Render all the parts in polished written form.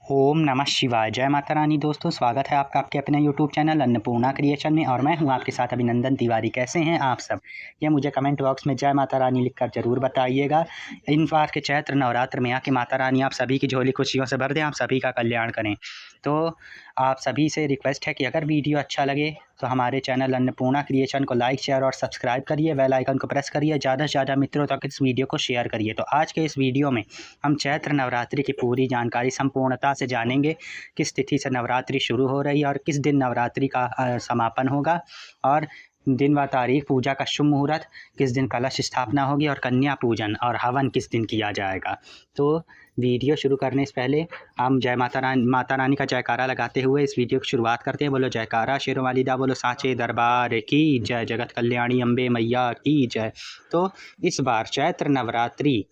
ओम नमः शिवाय। जय माता रानी। दोस्तों, स्वागत है आपका आपके अपने यूट्यूब चैनल अन्नपूर्णा क्रिएशन में और मैं हूं आपके साथ अभिनंदन तिवारी। कैसे हैं आप सब? ये मुझे कमेंट बॉक्स में जय माता रानी लिखकर ज़रूर बताइएगा। इन बार के चैत्र नवरात्र में आके माता रानी आप सभी की झोली खुशियों से भर दें, आप सभी का कल्याण करें। तो आप सभी से रिक्वेस्ट है कि अगर वीडियो अच्छा लगे तो हमारे चैनल अन्नपूर्णा क्रिएशन को लाइक शेयर और सब्सक्राइब करिए, बेल आइकन को प्रेस करिए, ज़्यादा से ज़्यादा मित्रों तक इस वीडियो को शेयर करिए। तो आज के इस वीडियो में हम चैत्र नवरात्रि की पूरी जानकारी संपूर्णता से जानेंगे। किस तिथि से नवरात्रि शुरू हो रही है और किस दिन नवरात्रि का समापन होगा, और दिन व तारीख, पूजा का शुभ मुहूर्त, किस दिन कलश स्थापना होगी और कन्या पूजन और हवन किस दिन किया जाएगा। तो वीडियो शुरू करने से पहले हम माता रानी का जयकारा लगाते हुए इस वीडियो की शुरुआत करते हैं। बोलो जयकारा शेरों वाली दा, बोलो साचे दरबार की जय, जगत कल्याणी अम्बे मैया की जय। तो इस बार चैत्र नवरात्रि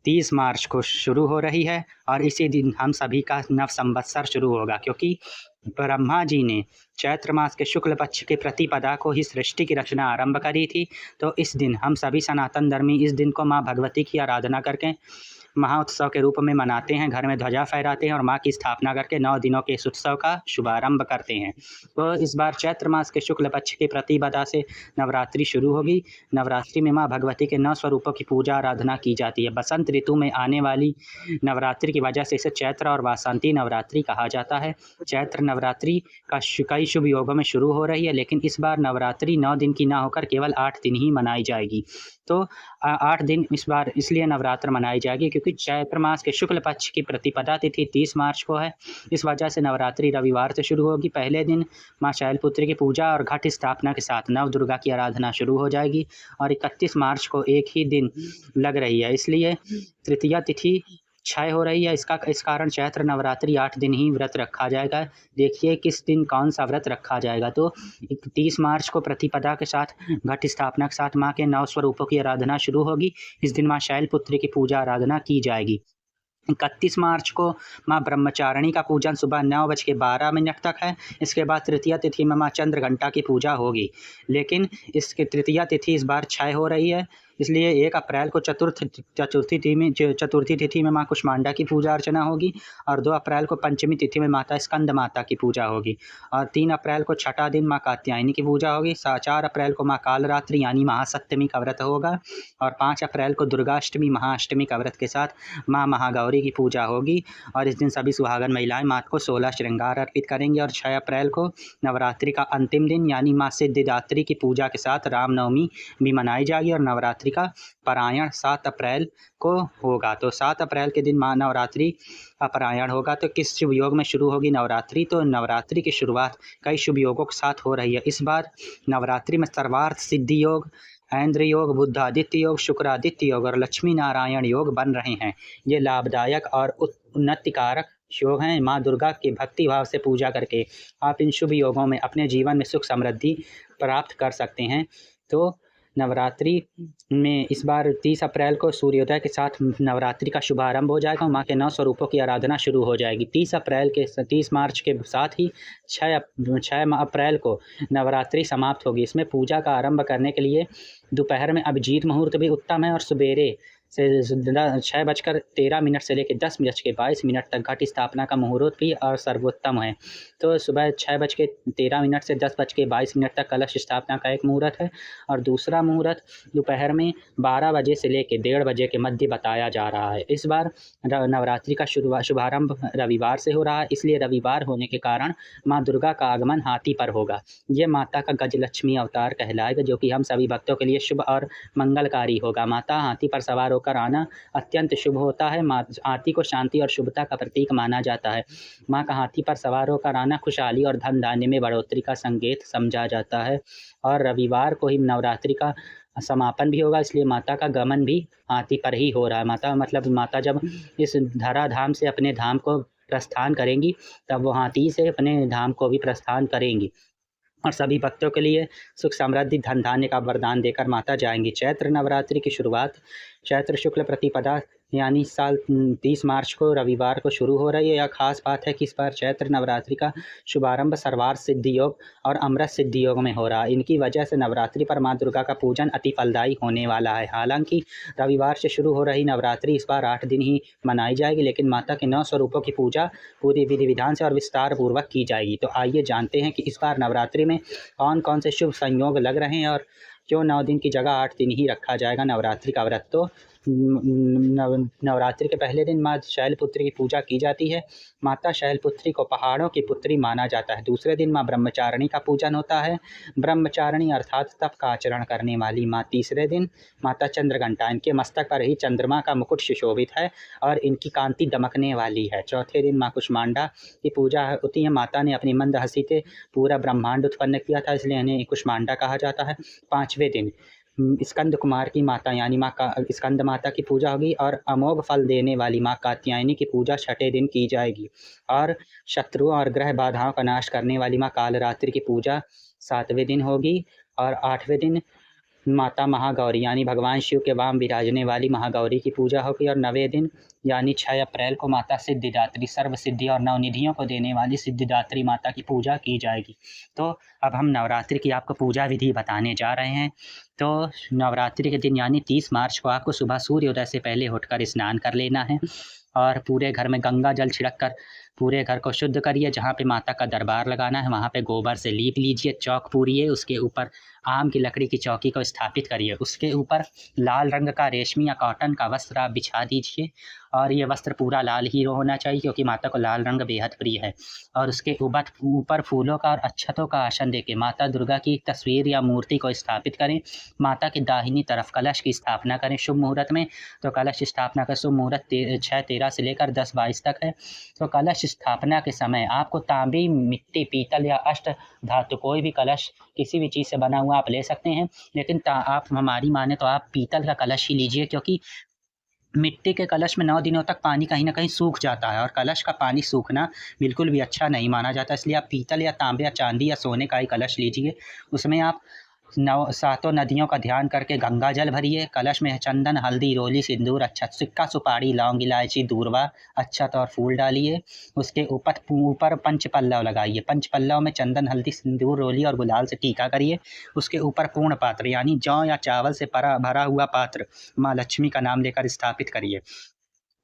30 मार्च को शुरू हो रही है और इसी दिन हम सभी का नव संवत्सर शुरू होगा, क्योंकि ब्रह्मा जी ने चैत्र मास के शुक्ल पक्ष के प्रतिपदा को ही सृष्टि की रचना आरंभ करी थी। तो इस दिन हम सभी सनातन धर्मी इस दिन को माँ भगवती की आराधना करके महाउत्सव के रूप में मनाते हैं, घर में ध्वजा फहराते हैं और माँ की स्थापना करके 9 दिनों के इस उत्सव का शुभारंभ करते हैं। तो इस बार चैत्र मास के शुक्ल पक्ष की प्रतिपदा से नवरात्रि शुरू होगी। नवरात्रि में माँ भगवती के 9 स्वरूपों की पूजा आराधना की जाती है। बसंत ऋतु में आने वाली नवरात्रि की वजह से इसे चैत्र और वासंती नवरात्रि कहा जाता है। चैत्र नवरात्रि का कई शुभ योगों में शुरू हो रही है, लेकिन इस बार नवरात्रि 9 दिन की ना होकर केवल 8 दिन ही मनाई जाएगी। तो 8 दिन इस बार इसलिए नवरात्र मनाई जाएगी क्योंकि चैत्र मास के शुक्ल पक्ष की प्रतिपदा तिथि 30 मार्च को है। इस वजह से नवरात्रि रविवार से शुरू होगी। पहले दिन माँ शैलपुत्री की पूजा और घट स्थापना के साथ नव दुर्गा की आराधना शुरू हो जाएगी और 31 मार्च को एक ही दिन लग रही है, इसलिए तृतीया तिथि क्षय हो रही है। इस कारण चैत्र नवरात्रि 8 दिन ही व्रत रखा जाएगा। देखिए किस दिन कौन सा व्रत रखा जाएगा। तो 30 मार्च को प्रतिपदा के साथ घट स्थापना के साथ माँ के 9 स्वरूपों की आराधना शुरू होगी। इस दिन माँ शैलपुत्री की पूजा आराधना की जाएगी। 31 मार्च को माँ ब्रह्मचारिणी का पूजन सुबह 9:12 तक है। इसके बाद तृतीया तिथि में माँ चंद्रघंटा की पूजा होगी, लेकिन इसकी तृतीया तिथि इस बार क्षय हो रही है, इसलिए 1 अप्रैल को चतुर्थी तिथि में माँ कुष्मांडा की पूजा अर्चना होगी और 2 अप्रैल को पंचमी तिथि में माता स्कंद माता की पूजा होगी और 3 अप्रैल को छठा दिन माँ कात्यायनी की पूजा होगी। 4 अप्रैल को माँ कालरात्रि यानी महासप्तमी का व्रत होगा और 5 अप्रैल को दुर्गाष्टमी महाअष्टमी का व्रत के साथ माँ महागौरी की पूजा होगी और इस दिन सभी सुहागन महिलाएं माँ को 16 श्रृंगार अर्पित करेंगी। और 6 अप्रैल को नवरात्रि का अंतिम दिन यानी माँ सिद्धिदात्री की पूजा के साथ रामनवमी भी मनाई जाएगी और नवरात्रि का पारायण 7 अप्रैल को होगा। तो 7 अप्रैल के दिन माँ नवरात्रि का पारायण होगा। तो किस शुभ योग में शुरू होगी नवरात्रि? तो नवरात्रि की शुरुआत कई शुभ योगों के साथ हो रही है। इस बार नवरात्रि में सर्वार्थ सिद्धि योग, ऐन्द्र योग, बुद्धादित्य योग, शुक्रादित्य योग और लक्ष्मी नारायण योग बन रहे हैं। ये लाभदायक और उन्नतिकारक योग हैं। माँ दुर्गा के भक्ति भाव से पूजा करके आप इन शुभ योगों में अपने जीवन में सुख समृद्धि प्राप्त कर सकते हैं। तो नवरात्रि में इस बार 30 अप्रैल को सूर्योदय के साथ नवरात्रि का शुभारंभ हो जाएगा। माँ के 9 स्वरूपों की आराधना शुरू हो जाएगी। 30 मार्च के साथ ही 6 अप्रैल को नवरात्रि समाप्त होगी। इसमें पूजा का आरंभ करने के लिए दोपहर में अभिजीत मुहूर्त भी उत्तम है और सवेरे से 6:13 से लेकर 10:22 तक घट स्थापना का मुहूर्त भी और सर्वोत्तम है। तो सुबह 6:13 से 10:22 तक कलश स्थापना का एक मुहूर्त है और दूसरा मुहूर्त दोपहर में 12 बजे से लेकर 1:30 बजे के मध्य बताया जा रहा है। इस बार नवरात्रि का शुभारंभ रविवार से हो रहा है, इसलिए रविवार होने के कारण माँ दुर्गा का आगमन हाथी पर होगा। ये माता का गजलक्ष्मी अवतार कहलाएगा, जो कि हम सभी भक्तों के लिए शुभ और मंगलकारी होगा। माता हाथी पर सवार होकर आना अत्यंत शुभ होता है। हाथी को शांति और शुभता का प्रतीक माना जाता है। माँ का हाथी पर सवार होकर आना खुशहाली और धन धान्य में बढ़ोतरी का संकेत समझा जाता है और रविवार को ही नवरात्रि का समापन भी होगा, इसलिए माता का गमन भी हाथी पर ही हो रहा है। माता जब इस धरा धाम से अपने धाम को प्रस्थान करेंगी तब वो हाथी से अपने धाम को भी प्रस्थान करेंगी और सभी भक्तों के लिए सुख समृद्धि धन धान्य का वरदान देकर माता जाएंगी। चैत्र नवरात्रि की शुरुआत चैत्र शुक्ल प्रतिपदा यानी इस साल 30 मार्च को रविवार को शुरू हो रही है। यह खास बात है कि इस बार चैत्र नवरात्रि का शुभारंभ सर्वार्थ सिद्धि योग और अमृत सिद्धि योग में हो रहा है। इनकी वजह से नवरात्रि पर माँ दुर्गा का पूजन अति फलदायी होने वाला है। हालांकि रविवार से शुरू हो रही नवरात्रि इस बार 8 दिन ही मनाई जाएगी, लेकिन माता के 9 स्वरूपों की पूजा पूरी विधि विधान से और विस्तार पूर्वक की जाएगी। तो आइए जानते हैं कि इस बार नवरात्रि में कौन कौन से शुभ संयोग लग रहे हैं और क्यों 9 दिन की जगह 8 दिन ही रखा जाएगा नवरात्रि का व्रत। तो नवरात्रि के पहले दिन माँ शैलपुत्री की पूजा की जाती है। माता शैलपुत्री को पहाड़ों की पुत्री माना जाता है। दूसरे दिन माँ ब्रह्मचारिणी का पूजन होता है। ब्रह्मचारिणी अर्थात तप का आचरण करने वाली माँ। तीसरे दिन माता चंद्रघंटा, इनके मस्तक पर ही चंद्रमा का मुकुट सुशोभित है और इनकी कांति दमकने वाली है। चौथे दिन माँ कुष्मांडा की पूजा होती है। माता ने अपनी मंद हंसी से पूरा ब्रह्मांड उत्पन्न किया था, इसलिए इन्हें कुष्मांडा कहा जाता है। पाँचवें दिन स्कंद कुमार की माता यानी माँ का स्कंद माता की पूजा होगी और अमोघ फल देने वाली माँ कात्यायनी की पूजा छठे दिन की जाएगी। और शत्रुओं और ग्रह बाधाओं का नाश करने वाली माँ कालरात्रि की पूजा 7वें दिन होगी। और 8वें दिन माता महागौरी यानी भगवान शिव के वाम विराजने वाली महागौरी की पूजा होगी। और 9वें दिन यानी 6 अप्रैल को माता सिद्धिदात्री, सर्व सिद्धि और नवनिधियों को देने वाली सिद्धिदात्री माता की पूजा की जाएगी। तो अब हम नवरात्रि की आपको पूजा विधि बताने जा रहे हैं। तो नवरात्रि के दिन यानी 30 मार्च को आपको सुबह सूर्योदय से पहले उठकर स्नान कर लेना है और पूरे घर में गंगा जल छिड़क कर पूरे घर को शुद्ध करिए। जहाँ पे माता का दरबार लगाना है वहाँ पे गोबर से लीप लीजिए, चौक पूरिए, उसके ऊपर आम की लकड़ी की चौकी को स्थापित करिए। उसके ऊपर लाल रंग का रेशमी या कॉटन का वस्त्र आप बिछा दीजिए और ये वस्त्र पूरा लाल ही होना चाहिए क्योंकि माता को लाल रंग बेहद प्रिय है। और उसके ऊपर फूलों का और अक्षतों का आसन देके माता दुर्गा की तस्वीर या मूर्ति को स्थापित करें। माता की दाहिनी तरफ कलश की स्थापना करें शुभ मुहूर्त में। तो कलश स्थापना का शुभ मुहूर्त 6:13 से लेकर 10:22 तक है। तो कलश स्थापना के समय आपको तांबे, मिट्टी, पीतल या अष्ट धातु कोई भी कलश किसी भी चीज़ से बना हुआ आप ले सकते हैं, लेकिन आप हमारी माने तो आप पीतल का कलश ही लीजिए क्योंकि मिट्टी के कलश में 9 दिनों तक पानी कहीं ना कहीं सूख जाता है और कलश का पानी सूखना बिल्कुल भी अच्छा नहीं माना जाता। इसलिए आप पीतल या तांबे या चांदी या सोने का ही कलश लीजिए। उसमें आप 7 नदियों का ध्यान करके गंगा जल भरिए। कलश में चंदन, हल्दी, रोली, सिंदूर, अक्षत, सिक्का, सुपारी, लौंग, इलायची, दूर्वा, अक्षत और फूल डालिए। उसके ऊपर पंचपल्लव लगाइए। पंचपल्लव में चंदन, हल्दी, सिंदूर, रोली और गुलाल से टीका करिए। उसके ऊपर पूर्ण पात्र यानी जौ या चावल से भरा हुआ पात्र माँ लक्ष्मी का नाम लेकर स्थापित करिए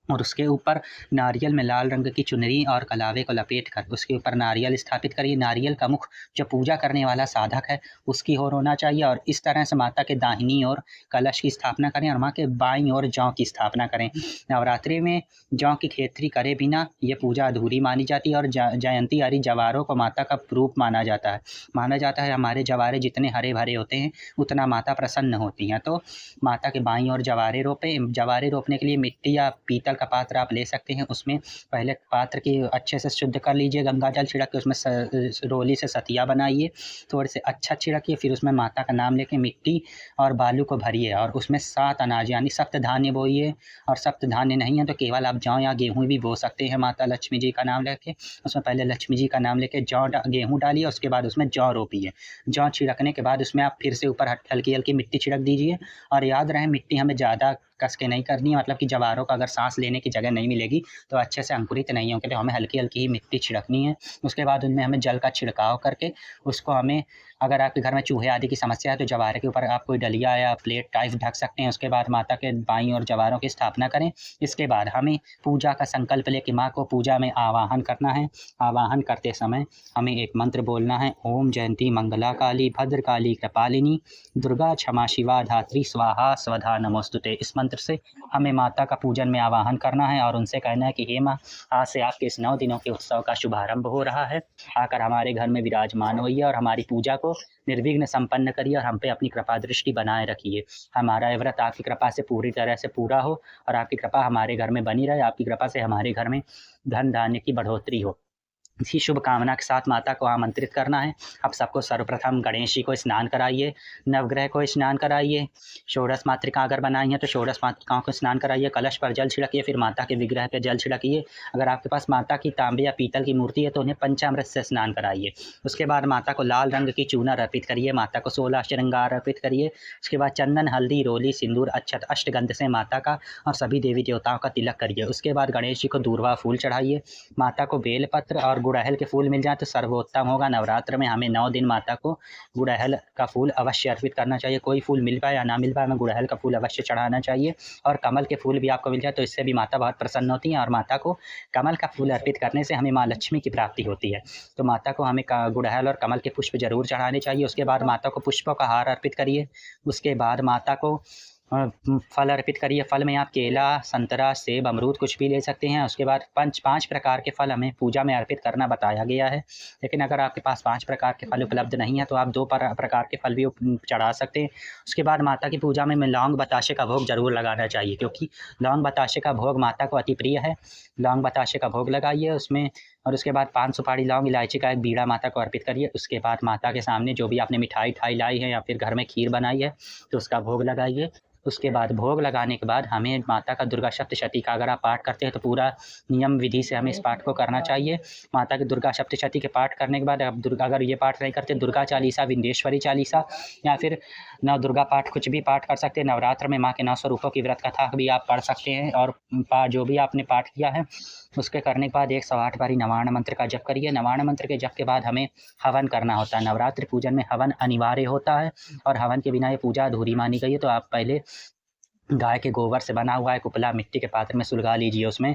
और उसके ऊपर नारियल में लाल रंग की चुनरी और कलावे को लपेट कर उसके ऊपर नारियल स्थापित करिए। नारियल का मुख जो पूजा करने वाला साधक है उसकी ओर होना चाहिए और इस तरह से माता के दाहिनी ओर कलश की स्थापना करें और माँ के बाईं ओर जौ की स्थापना करें। नवरात्रि में जौ की खेती करे बिना ये पूजा अधूरी मानी जाती है और जयंती हरी जवारों को माता का रूप माना जाता है। हमारे जवारे जितने हरे भरे होते हैं उतना माता प्रसन्न होती हैं। तो माता के बाईं ओर जवारे रोपें। जवारे रोपने के लिए मिट्टी या पीतल का पात्र आप ले सकते हैं। उसमें पहले पात्र की अच्छे से शुद्ध कर लीजिए, गंगा जल छिड़क के उसमें रोली से सतिया बनाइए, थोड़े से अच्छा छिड़किए, फिर उसमें माता का नाम लेके मिट्टी और बालू को भरिए और उसमें 7 अनाज यानी सप्त धान्य बोइए। और सप्त धान्य नहीं है तो केवल आप जौ या गेहूँ भी बो सकते हैं। माता लक्ष्मी जी का नाम लेके उसमें पहले लक्ष्मी जी का नाम लेके गेहूँ डालिए, उसके बाद उसमें जौ रोपिए। जौ छिड़कने के बाद उसमें आप फिर से ऊपर हल्की हल्की मिट्टी छिड़क दीजिए और याद रहे मिट्टी हमें ज़्यादा कस के नहीं करनी है, मतलब कि जवारों का अगर सांस लेने की जगह नहीं मिलेगी तो अच्छे से अंकुरित नहीं होंगे। तो हमें हल्की हल्की ही मिट्टी छिड़कनी है। उसके बाद उनमें हमें जल का छिड़काव करके उसको हमें, अगर आपके घर में चूहे आदि की समस्या है तो जवारे के ऊपर आप कोई डलिया या प्लेट टाइप ढक सकते हैं। उसके बाद माता के बाईं और जवारों की स्थापना करें। इसके बाद हमें पूजा का संकल्प लेकर माँ को पूजा में आवाहन करना है। आवाहन करते समय हमें एक मंत्र बोलना है, ओम जयंती मंगला काली भद्रकाली कृपालिनी दुर्गा क्षमा शिवा धात्री स्वाहा स्वधा नमोस्तुते। इस मंत्र से हमें माता का पूजन में आवाहन करना है और उनसे कहना है कि हे माँ, आज से आपके इस 9 दिनों के उत्सव का शुभारंभ हो रहा है। आकर हमारे घर में विराजमान होइए और हमारी पूजा को निर्विघ्न संपन्न करिए और हम पे अपनी कृपा दृष्टि बनाए रखिए। हमारा व्रत आपकी कृपा से पूरी तरह से पूरा हो और आपकी कृपा हमारे घर में बनी रहे। आपकी कृपा से हमारे घर में धन धान्य की बढ़ोतरी हो। इसी शुभकामना के साथ माता को आमंत्रित करना है। अब सबको सर्वप्रथम गणेश जी को स्नान कराइए, नवग्रह को स्नान कराइए, षोडश मातृका अगर बनाई हैं तो षोडश मातृकाओं को स्नान कराइए, कलश पर जल छिड़किए, फिर माता के विग्रह पे जल छिड़किए। अगर आपके पास माता की तांबे या पीतल की मूर्ति है तो उन्हें पंचामृत से स्नान कराइए। उसके बाद माता को लाल रंग की चूनर अर्पित करिए, माता को 16 श्रृंगार अर्पित करिए। उसके बाद चंदन, हल्दी, रोली, सिंदूर, अक्षत, अष्टगंध से माता का और सभी देवी देवताओं का तिलक करिए। उसके बाद गणेश जी को दूर्वा फूल चढ़ाइए। माता को बेलपत्र और गुड़हल के फूल मिल जाए तो सर्वोत्तम होगा। नवरात्र में हमें 9 दिन माता को गुड़हल का फूल अवश्य अर्पित करना चाहिए। कोई फूल मिल पाए या ना मिल पाए, हमें गुड़हल का फूल अवश्य चढ़ाना चाहिए। और कमल के फूल भी आपको मिल जाए तो इससे भी माता बहुत प्रसन्न होती हैं। और माता को कमल का फूल अर्पित करने से हमें माँ लक्ष्मी की प्राप्ति होती है। तो माता को हमें गुड़हल और कमल के पुष्प जरूर चढ़ाने चाहिए। उसके बाद माता को पुष्पों का हार अर्पित करिए। उसके बाद माता को फल अर्पित करिए। फल में आप केला, संतरा, सेब, अमरूद कुछ भी ले सकते हैं। उसके बाद 5 प्रकार के फल हमें पूजा में अर्पित करना बताया गया है। लेकिन अगर आपके पास 5 प्रकार के फल उपलब्ध नहीं है तो आप 2 प्रकार के फल भी चढ़ा सकते हैं। उसके बाद माता की पूजा में लौंग बताशे का भोग जरूर लगाना चाहिए, क्योंकि लौंग बताशे का भोग माता को अति प्रिय है। लौंग बताशे का भोग लगाइए उसमें, और उसके बाद 5 सुपारी, लौंग, इलायची का एक बीड़ा माता को अर्पित करिए। उसके बाद माता के सामने जो भी आपने मिठाई लाई है या फिर घर में खीर बनाई है तो उसका भोग लगाइए। उसके बाद भोग लगाने के बाद हमें माता का दुर्गा सप्तशती का अगर आप पाठ करते हैं तो पूरा नियम विधि से हमें इस पाठ को करना चाहिए। माता की दुर्गा सप्तशती के पाठ करने के बाद अब अगर ये पाठ नहीं करते, दुर्गा चालीसा, विंध्येश्वरी चालीसा या फिर नव दुर्गा पाठ कुछ भी पाठ कर सकते हैं। नवरात्र में माँ के 9 स्वरूपों की व्रत कथा भी आप पढ़ सकते हैं। और जो भी आपने पाठ किया है उसके करने के बाद 108 बारी नवाण मंत्र का जप करिए। नवाण मंत्र के जप के बाद हमें हवन करना होता है। नवरात्रि पूजन में हवन अनिवार्य होता है और हवन के बिना ये पूजा अधूरी मानी गई है। तो आप पहले गाय के गोबर से बना हुआ एक उपला मिट्टी के पात्र में सुलगा लीजिए, उसमें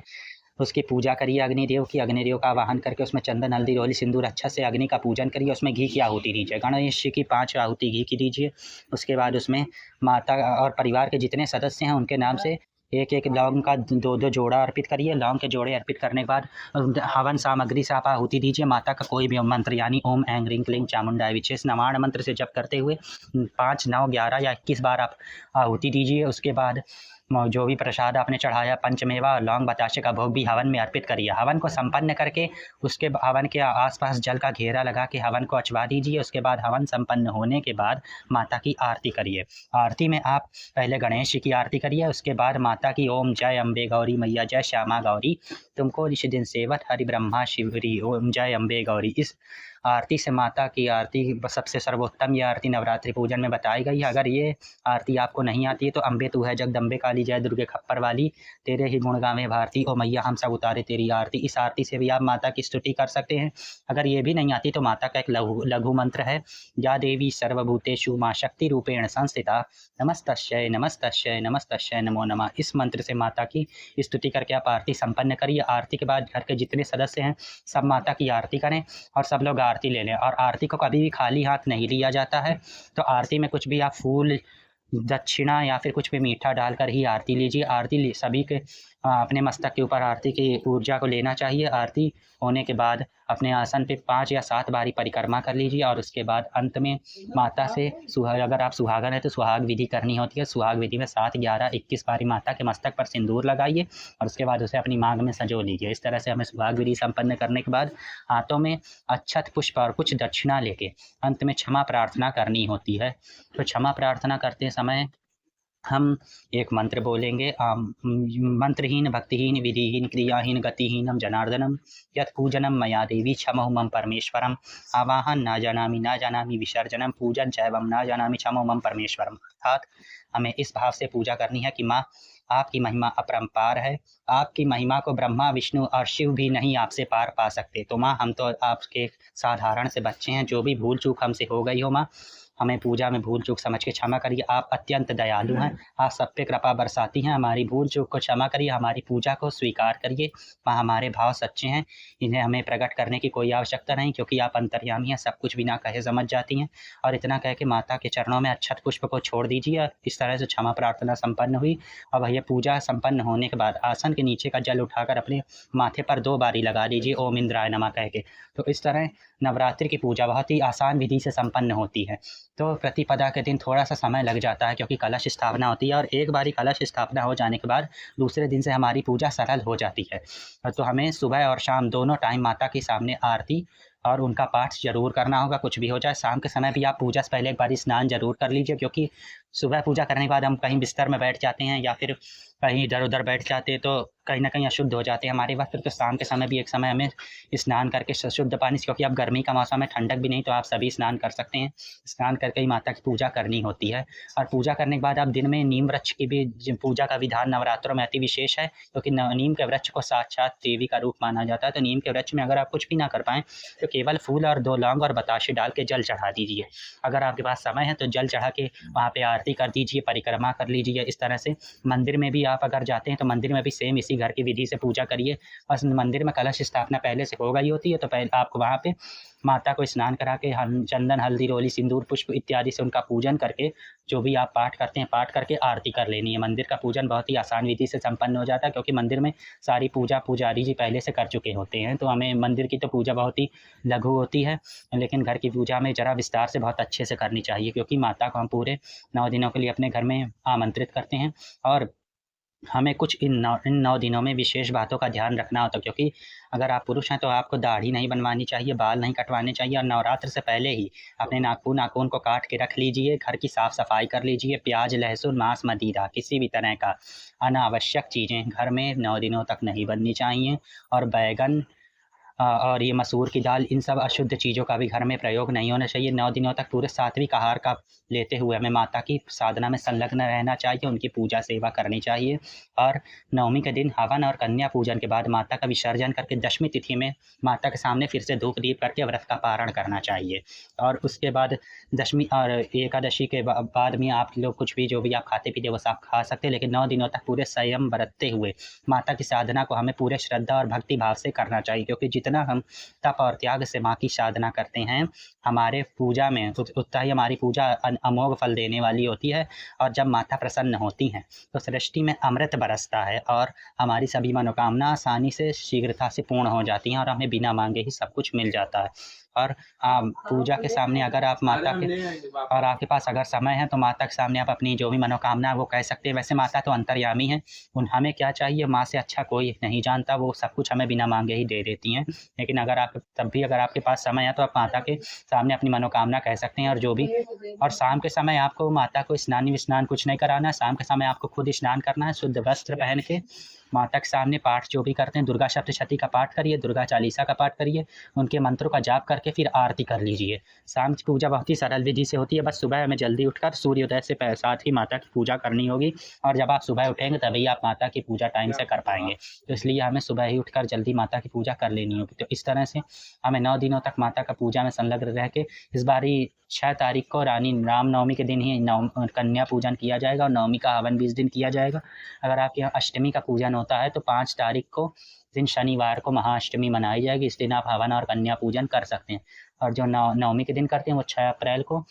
उसकी पूजा करिए अग्निदेव की। अग्निदेव का आवाहन करके उसमें चंदन, हल्दी, रोली, सिंदूर अच्छा से अग्नि का पूजन करिए। उसमें घी की आहुति दीजिए। गणेश जी की 5 आहुति घी की दीजिए। उसके बाद उसमें माता और परिवार के जितने सदस्य हैं उनके नाम से एक लौंग का 2 जोड़ा अर्पित करिए। लौंग के जोड़े अर्पित करने के बाद हवन सामग्री से आप आहुति दीजिए। माता का कोई भी मंत्र यानी ओम ऐं ह्रीं क्लीं चामुंडाय विशेष नवाण मंत्र से जप करते हुए 5, 9, 11 या 21 बार आप आहुति दीजिए। उसके बाद जो भी प्रसाद आपने चढ़ाया, पंचमेवा और लौंग बताशे का भोग भी हवन में अर्पित करिए। हवन को संपन्न करके उसके हवन के आसपास जल का घेरा लगा के हवन को अचवा दीजिए। उसके बाद हवन संपन्न होने के बाद माता की आरती करिए। आरती में आप पहले गणेश जी की आरती करिए। उसके बाद माता की ओम जय अम्बे गौरी मैया, जय श्यामा गौरी, तुमको निश दिन सेवत हरि ब्रह्मा शिवरी, ओम जय अम्बे गौरी। इस आरती से माता की आरती सबसे सर्वोत्तम ये आरती नवरात्रि पूजन में बताई गई है। अगर ये आरती आपको नहीं आती है तो अम्बे तू है जगदम्बे काली, जय दुर्गे खप्पर वाली, तेरे ही गुण गावे भारती, ओ मैया हम सब उतारे तेरी आरती। इस आरती से भी आप माता की स्तुति कर सकते हैं। अगर ये भी नहीं आती तो माता का एक लघु मंत्र है, या देवी सर्वभूतेषु माँ शक्ति रूपेण संस्थिता, नमस्तस्यै नमस्तस्यै नमस्तस्यै नमो नमः। इस मंत्र से माता की स्तुति करके आप आरती संपन्न करिए। आरती के बाद घर के जितने सदस्य हैं सब माता की आरती करें और सब लोग आरती ले लें। और आरती को कभी भी खाली हाथ नहीं लिया जाता है। तो आरती में कुछ भी आप फूल, दक्षिणा या फिर कुछ भी मीठा डालकर ही आरती लीजिए। आरती सभी के अपने मस्तक के ऊपर आरती की ऊर्जा को लेना चाहिए। आरती होने के बाद अपने आसन पे 5 या 7 बारी परिक्रमा कर लीजिए। और उसके बाद अंत में माता से अगर आप सुहागन है तो सुहाग विधि करनी होती है। सुहाग विधि में 7, 11, 21 बारी माता के मस्तक पर सिंदूर लगाइए और उसके बाद उसे अपनी मांग में संजो लीजिए। इस तरह से हमें सुहाग विधि संपन्न करने के बाद हाथों में अक्षत, पुष्प और कुछ दक्षिणा लेके अंत में क्षमा प्रार्थना करनी होती है। तो क्षमा प्रार्थना करते समय हम एक मंत्र बोलेंगे, मंत्रहीन, भक्तिहीन, विधिहीन, क्रियाहीन, गतिहीनम जनार्दनम यत् पूजनम मया देवी क्षमो मम परमेश्वरम, आवाहन ना जानामि विसर्जनम, पूजन चैवम ना जानामि क्षमो मम परमेश्वरम। अर्थात हमें इस भाव से पूजा करनी है कि माँ आपकी महिमा अपरंपार है। आपकी महिमा को ब्रह्मा, विष्णु और शिव भी नहीं आपसे पार पा सकते। तो माँ हम तो आपके साधारण से बच्चे हैं, जो भी भूल चूक हमसे हो गई हो माँ हमें पूजा में भूल चूक समझ के क्षमा करिए। आप अत्यंत दयालु हैं, आप सब पे कृपा बरसाती हैं। हमारी भूल चूक को क्षमा करिए, हमारी पूजा को स्वीकार करिए। माँ हमारे भाव सच्चे हैं, इन्हें हमें प्रकट करने की कोई आवश्यकता नहीं, क्योंकि आप अंतर्यामी हैं, सब कुछ बिना कहे समझ जाती हैं। और इतना कह के माता के चरणों में अक्षत पुष्प को छोड़ दीजिए। इस तरह से क्षमा प्रार्थना संपन्न हुई। और भैया पूजा संपन्न होने के बाद आसन के नीचे का जल उठाकर अपने माथे पर 2 बारी लगा दीजिए, ओम इंद्राय नमः कह के। तो इस तरह नवरात्रि की पूजा बहुत ही आसान विधि से संपन्न होती है। तो प्रतिपदा के दिन थोड़ा-सा समय लग जाता है क्योंकि कलश स्थापना होती है और एक बारी कलश स्थापना हो जाने के बाद दूसरे दिन से हमारी पूजा सरल हो जाती है। तो हमें सुबह और शाम दोनों टाइम माता के सामने आरती और उनका पाठ ज़रूर करना होगा, कुछ भी हो जाए। शाम के समय भी आप पूजा से पहले एक बारी स्नान ज़रूर कर लीजिए, क्योंकि सुबह पूजा करने के बाद हम कहीं बिस्तर में बैठ जाते हैं या फिर कहीं इधर-उधर बैठ जाते हैं, तो कहीं न कहीं अशुद्ध हो जाते हैं हमारे वस्त्र। तो शाम के समय भी एक समय हमें स्नान करके शुद्ध पानी से, क्योंकि अब गर्मी का मौसम है, ठंडक भी नहीं, तो आप सभी स्नान कर सकते हैं। स्नान करके ही माता की पूजा करनी होती है और पूजा करने के बाद आप दिन में नीम वृक्ष की भी पूजा का विधान नवरात्रों में अति विशेष है, क्योंकि नीम के वृक्ष को साक्षात देवी का रूप माना जाता है। तो नीम के वृक्ष में अगर आप कुछ भी ना कर पाएँ तो केवल फूल और 2 लौंग और बताशे डाल के जल चढ़ा दीजिए। अगर आपके पास समय है तो जल चढ़ा के वहाँ पे आरती कर दीजिए, परिक्रमा कर लीजिए। इस तरह से मंदिर में भी आप अगर जाते हैं तो मंदिर में भी सेम इसी घर की विधि से पूजा करिए। और मंदिर में कलश स्थापना पहले से हो गई होती है, तो पहले आपको वहाँ पे माता को स्नान करा के चंदन, हल्दी, रोली, सिंदूर, पुष्प इत्यादि से उनका पूजन करके, जो भी आप पाठ करते हैं पाठ करके आरती कर लेनी है। मंदिर का पूजन बहुत ही आसान विधि से संपन्न हो जाता है, क्योंकि मंदिर में सारी पूजा पुजारी जी पहले से कर चुके होते हैं। तो हमें मंदिर की तो पूजा बहुत ही लघु होती है, लेकिन घर की पूजा में ज़रा विस्तार से बहुत अच्छे से करनी चाहिए, क्योंकि माता को हम पूरे 9 दिनों के लिए अपने घर में आमंत्रित करते हैं। और हमें कुछ इन 9 दिनों में विशेष बातों का ध्यान रखना होता है, क्योंकि अगर आप पुरुष हैं तो आपको दाढ़ी नहीं बनवानी चाहिए, बाल नहीं कटवाने चाहिए और नवरात्र से पहले ही अपने नाखून को काट के रख लीजिए। घर की साफ-सफाई कर लीजिए। प्याज़, लहसुन, मांस, मदिरा किसी भी तरह का अनावश्यक चीज़ें घर में 9 दिनों तक नहीं बननी चाहिए। और बैंगन और ये मसूर की दाल, इन सब अशुद्ध चीज़ों का भी घर में प्रयोग नहीं होना चाहिए। 9 दिनों तक पूरे सात्विक आहार का लेते हुए हमें माता की साधना में संलग्न रहना चाहिए, उनकी पूजा सेवा करनी चाहिए। और नवमी के दिन हवन और कन्या पूजन के बाद माता का विसर्जन करके दशमी तिथि में माता के सामने फिर से धूप दीप करके व्रत का पारण करना चाहिए। और उसके बाद दशमी और एकादशी के बाद में आप लोग कुछ भी जो भी आप खाते पीते वो सब खा सकते हैं, लेकिन 9 दिनों तक पूरे संयम बरतते हुए माता की साधना को हमें पूरे श्रद्धा और भक्ति भाव से करना चाहिए, क्योंकि जितना हम तप और त्याग से माँ की साधना करते हैं, हमारे पूजा में उतना ही हमारी पूजा अमोघ फल देने वाली होती है। और जब माता प्रसन्न होती हैं तो सृष्टि में अमृत बरसता है और हमारी सभी मनोकामना आसानी से शीघ्रता से पूर्ण हो जाती हैं और हमें बिना मांगे ही सब कुछ मिल जाता है। और पूजा के सामने अगर आप माता के और आपके पास अगर समय है तो माता के सामने आप अपनी जो भी मनोकामना है वो कह सकते हैं। वैसे माता तो अंतर्यामी हैं, हमें क्या चाहिए, माँ से अच्छा कोई नहीं जानता, वो सब कुछ हमें बिना मांगे ही दे देती हैं। लेकिन अगर आप तब भी अगर आपके पास समय है तो आप माता के सामने अपनी मनोकामना कह सकते हैं। और जो भी और शाम के समय आपको माता को स्नान कुछ नहीं कराना है। शाम के समय आपको खुद स्नान करना है, शुद्ध वस्त्र पहन के माता के सामने पाठ जो भी करते हैं, दुर्गा सप्तशती का पाठ करिए, दुर्गा चालीसा का पाठ करिए, उनके मंत्रों का जाप करके फिर आरती कर लीजिए। शाम की पूजा बहुत ही सरल विधि से होती है, बस सुबह हमें जल्दी उठकर सूर्योदय से साथ ही माता की पूजा करनी होगी। और जब आप सुबह उठेंगे तभी आप माता की पूजा टाइम से कर पाएंगे, तो इसलिए हमें सुबह ही उठकर जल्दी माता की पूजा कर लेनी होगी। तो इस तरह से हमें 9 दिनों तक माता का पूजा में संलग्न रह के, इस बारी 6 तारीख को रामनवमी के दिन ही कन्या पूजन किया जाएगा और नवमी का हवन भी इस दिन किया जाएगा। अगर आपके यहाँ अष्टमी का पूजन होता है तो 5 तारीख को दिन शनिवार को महाअष्टमी मनाई जाएगी। इस दिन आप हवन और कन्या पूजन कर सकते हैं। और जो नवमी के दिन करते हैं वो 6 अप्रैल को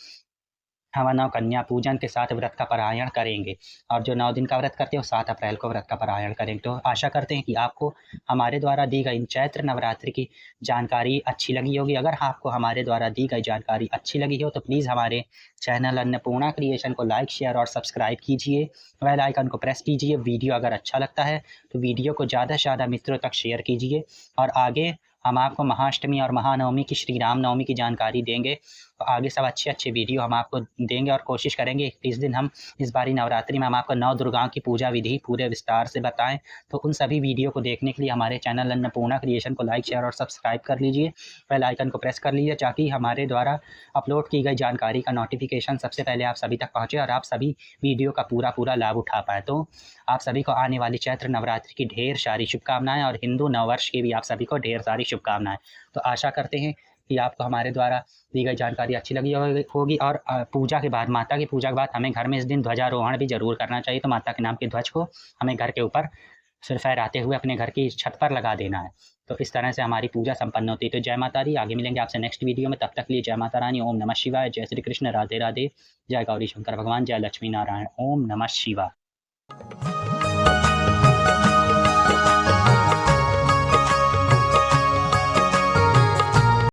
हवन और कन्या पूजन के साथ व्रत का पारायण करेंगे। और जो 9 दिन का व्रत करते हैं वो 7 अप्रैल को व्रत का पारायण करेंगे। तो आशा करते हैं कि आपको हमारे द्वारा दी गई चैत्र नवरात्रि की जानकारी अच्छी लगी होगी। अगर आपको हमारे द्वारा दी गई जानकारी अच्छी लगी हो तो प्लीज़ हमारे चैनल अन्नपूर्णा क्रिएशन को लाइक, शेयर और सब्सक्राइब कीजिए। बेल आइकन को प्रेस कीजिए। वीडियो अगर अच्छा लगता है तो वीडियो को ज़्यादा से ज़्यादा मित्रों तक शेयर कीजिए। और आगे हम आपको महाअष्टमी और महानवमी की, श्री राम नवमी की जानकारी देंगे। तो आगे सब अच्छे वीडियो हम आपको देंगे और कोशिश करेंगे इस दिन हम इस बारी नवरात्रि में हम आपको 9 दुर्गाओं की पूजा विधि पूरे विस्तार से बताएं। तो उन सभी वीडियो को देखने के लिए हमारे चैनल अन्नपूर्णा क्रिएशन को लाइक, शेयर और सब्सक्राइब कर लीजिए। बेल आइकन को प्रेस कर लीजिए ताकि हमारे द्वारा अपलोड की गई जानकारी का नोटिफिकेशन सबसे पहले आप सभी तक पहुँचे और आप सभी वीडियो का पूरा लाभ उठा पाए। तो आप सभी को आने वाली चैत्र नवरात्रि की ढेर सारी शुभकामनाएं और हिंदू नववर्ष की भी आप सभी को ढेर सारी शुभकामनाएं। तो आशा करते हैं कि आपको हमारे द्वारा दी गई जानकारी अच्छी लगी होगी। और पूजा के बाद, माता की पूजा के बाद हमें घर में इस दिन ध्वजारोहण भी जरूर करना चाहिए। तो माता के नाम के ध्वज को हमें घर के ऊपर सिर फहराते हुए अपने घर की छत पर लगा देना है। तो इस तरह से हमारी पूजा संपन्न होती है। तो जय माता दी। आगे मिलेंगे आपसे नेक्स्ट वीडियो में, तब तक लिए जय माता रानी। ओम नमः शिवाय। जय श्री कृष्ण। राधे राधे। जय गौरी शंकर भगवान। जय लक्ष्मी नारायण। ओम नमः शिवाय।